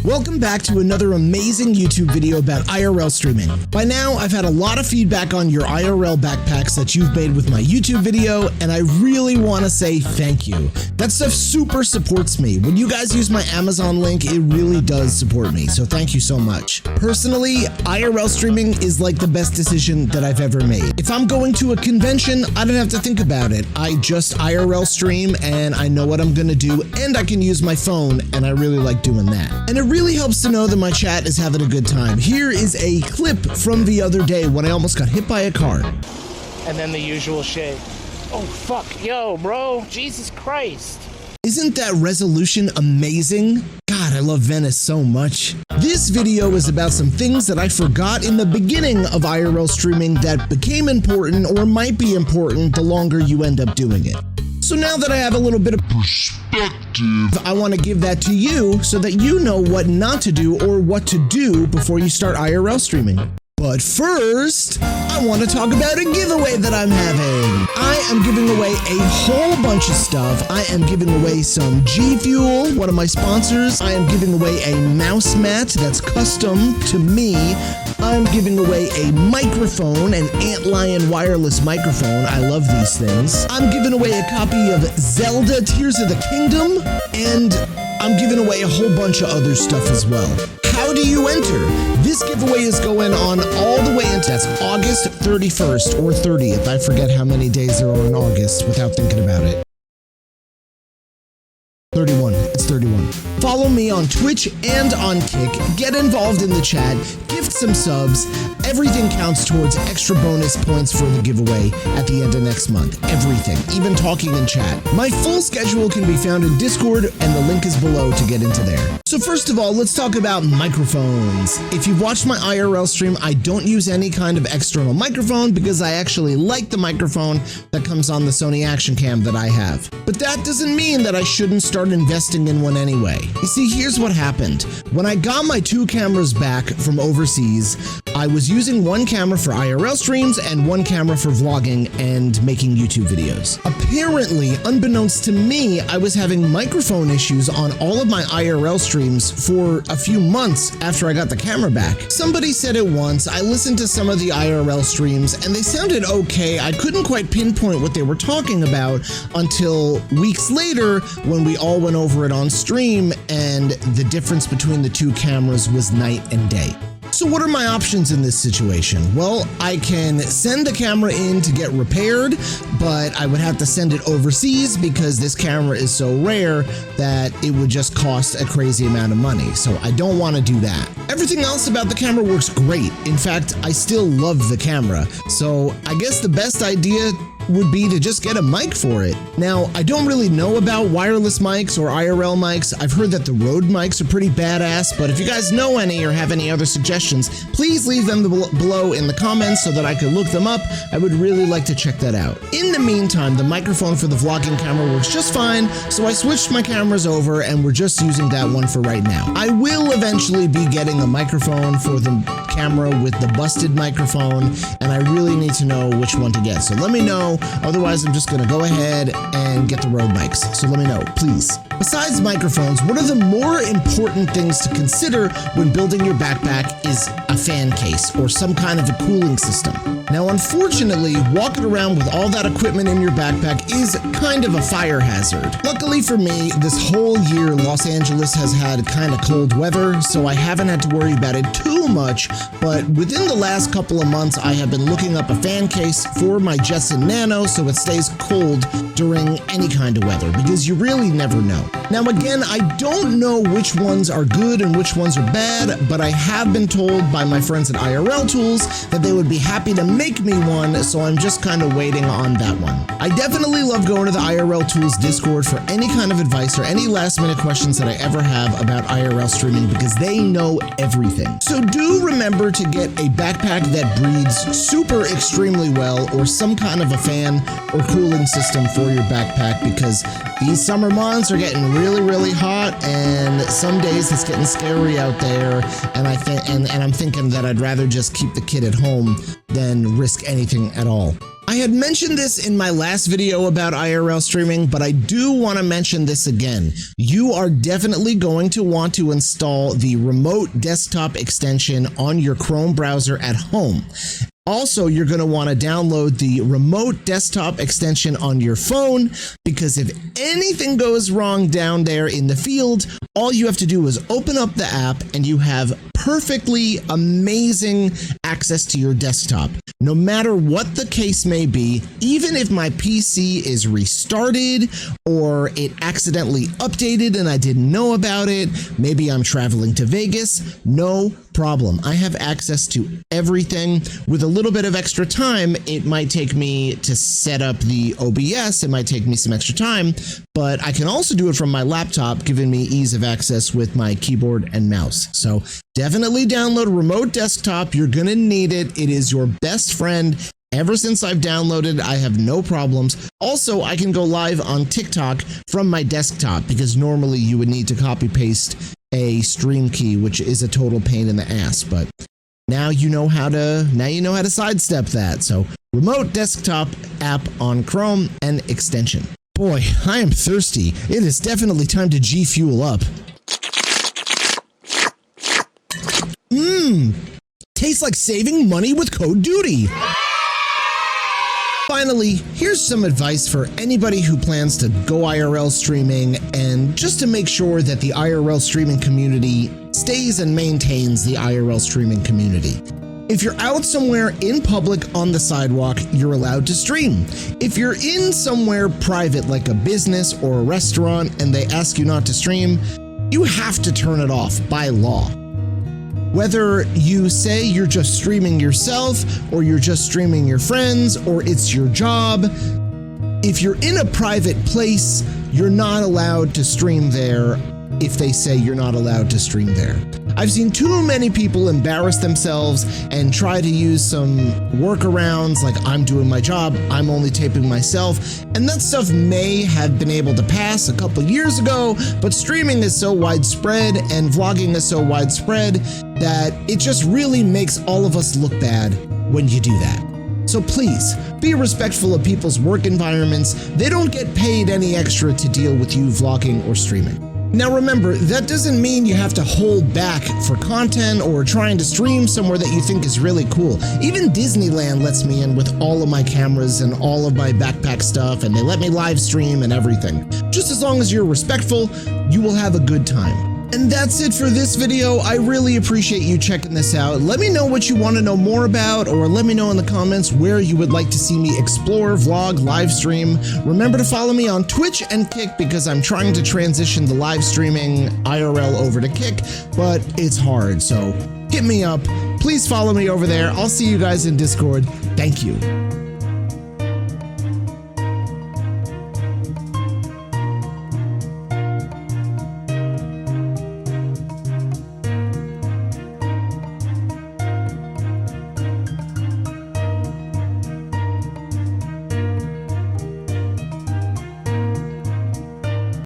Welcome back to another amazing YouTube video about IRL streaming. By now, I've had a lot of feedback on your IRL backpacks that you've made with my YouTube video, and I really want to say thank you. That stuff super supports me. When you guys use my Amazon link, it really does support me, so thank you so much. Personally, IRL streaming is like the best decision that I've ever made. If I'm going to a convention, I don't have to think about it. I just IRL stream and I know what I'm gonna do, and I can use my phone, and I really like doing that. And it really helps to know that my chat is having a good time. Here is a clip from the other day when I almost got hit by a car. And then the usual shit. Oh fuck, yo bro, Jesus Christ. Isn't that resolution amazing? God, I love Venice so much. This video is about some things that I forgot in the beginning of IRL streaming that became important or might be important the longer you end up doing it. So now that I have a little bit of perspective, I want to give that to you so that you know what not to do or what to do before you start IRL streaming. But first, I want to talk about a giveaway that I'm having. I am giving away a whole bunch of stuff. I am giving away some G Fuel, one of my sponsors. I am giving away a mouse mat that's custom to me. I'm giving away a microphone, an Antlion wireless microphone. I love these things. I'm giving away a copy of Zelda Tears of the Kingdom, and I'm giving away a whole bunch of other stuff as well. How do you enter? This giveaway is going on all the way into that's August 31st or 30th. I forget how many days there are in August without thinking about it. 31. It's 31. Follow me on Twitch and on Kick. Get involved in the chat. Gift some subs. Everything counts towards extra bonus points for the giveaway at the end of next month. Everything, even talking in chat. My full schedule can be found in Discord, and the link is below to get into there. So first of all, let's talk about microphones. If you've watched my IRL stream, I don't use any kind of external microphone because I actually like the microphone that comes on the Sony Action Cam that I have. But that doesn't mean that I shouldn't start investing in one anyway. You see, here's what happened. When I got my 2 cameras back from overseas, I was using one camera for IRL streams and one camera for vlogging and making YouTube videos. Apparently, unbeknownst to me, I was having microphone issues on all of my IRL streams for a few months after I got the camera back. Somebody said it once, I listened to some of the IRL streams and they sounded okay. I couldn't quite pinpoint what they were talking about until weeks later when we all went over it on stream and the difference between the 2 cameras was night and day. So what are my options in this situation? Well, I can send the camera in to get repaired, but I would have to send it overseas because this camera is so rare that it would just cost a crazy amount of money. So I don't want to do that. Everything else about the camera works great. In fact, I still love the camera. So I guess the best idea would be to just get a mic for it. Now, I don't really know about wireless mics or IRL mics. I've heard that the Rode mics are pretty badass, but if you guys know any or have any other suggestions, please leave them below in the comments so that I could look them up. I would really like to check that out. In the meantime, the microphone for the vlogging camera works just fine, so I switched my cameras over and we're just using that one for right now. I will eventually be getting a microphone for the camera with the busted microphone, and I really need to know which one to get, so let me know. Otherwise, I'm just gonna go ahead and get the Rode mics. So let me know, please. Besides microphones, one of the more important things to consider when building your backpack is a fan case or some kind of a cooling system. Now, unfortunately, walking around with all that equipment in your backpack is kind of a fire hazard. Luckily for me, this whole year, Los Angeles has had kind of cold weather, so I haven't had to worry about it too much, but within the last couple of months, I have been looking up a fan case for my Jetson Nano so it stays cold during any kind of weather, because you really never know. Now again, I don't know which ones are good and which ones are bad, but I have been told by my friends at IRL Tools that they would be happy to make me one, so I'm just kind of waiting on that one. I definitely love going to the IRL Tools Discord for any kind of advice or any last minute questions that I ever have about IRL streaming because they know everything. So do remember to get a backpack that breathes super extremely well or some kind of a fan or cooling system for your backpack because these summer months are getting really hot and some days it's getting scary out there, and I'm thinking that I'd rather just keep the kid at home than risk anything at all. I had mentioned this in my last video about IRL streaming, but I do want to mention this again. You are definitely going to want to install the remote desktop extension on your Chrome browser at home. Also, you're going to want to download the remote desktop extension on your phone, because if anything goes wrong down there in the field, all you have to do is open up the app and you have perfectly amazing access to your desktop. No matter what the case may be, even if my PC is restarted or it accidentally updated and I didn't know about it, maybe I'm traveling to Vegas, no problem. I have access to everything. With a little bit of extra time, it might take me to set up the OBS. It might take me some extra time, but I can also do it from my laptop, giving me ease of access with my keyboard and mouse. So definitely download Remote Desktop. You're going to need it. It is your best friend. Ever since I've downloaded, I have no problems. Also, I can go live on TikTok from my desktop, because normally you would need to copy paste a stream key, which is a total pain in the ass, but now you know how to sidestep that. So remote desktop app on Chrome and extension. Boy, I am thirsty. It is definitely time to G Fuel up. Tastes like saving money with code DOODY. Finally, here's some advice for anybody who plans to go IRL streaming, and just to make sure that the IRL streaming community stays and maintains the IRL streaming community. If you're out somewhere in public on the sidewalk, you're allowed to stream. If you're in somewhere private like a business or a restaurant and they ask you not to stream, you have to turn it off by law. Whether you say you're just streaming yourself, or you're just streaming your friends, or it's your job, if you're in a private place, you're not allowed to stream there if they say you're not allowed to stream there. I've seen too many people embarrass themselves and try to use some workarounds like, I'm doing my job, I'm only taping myself, and that stuff may have been able to pass a couple years ago, but streaming is so widespread and vlogging is so widespread that it just really makes all of us look bad when you do that. So please, be respectful of people's work environments. They don't get paid any extra to deal with you vlogging or streaming. Now remember, that doesn't mean you have to hold back for content or trying to stream somewhere that you think is really cool. Even Disneyland lets me in with all of my cameras and all of my backpack stuff, and they let me live stream and everything. Just as long as you're respectful, you will have a good time. And that's it for this video. I really appreciate you checking this out. Let me know what you want to know more about, or let me know in the comments where you would like to see me explore, vlog, live stream. Remember to follow me on Twitch and Kick, because I'm trying to transition the live streaming IRL over to Kick, but it's hard, so hit me up. Please follow me over there. I'll see you guys in Discord. Thank you.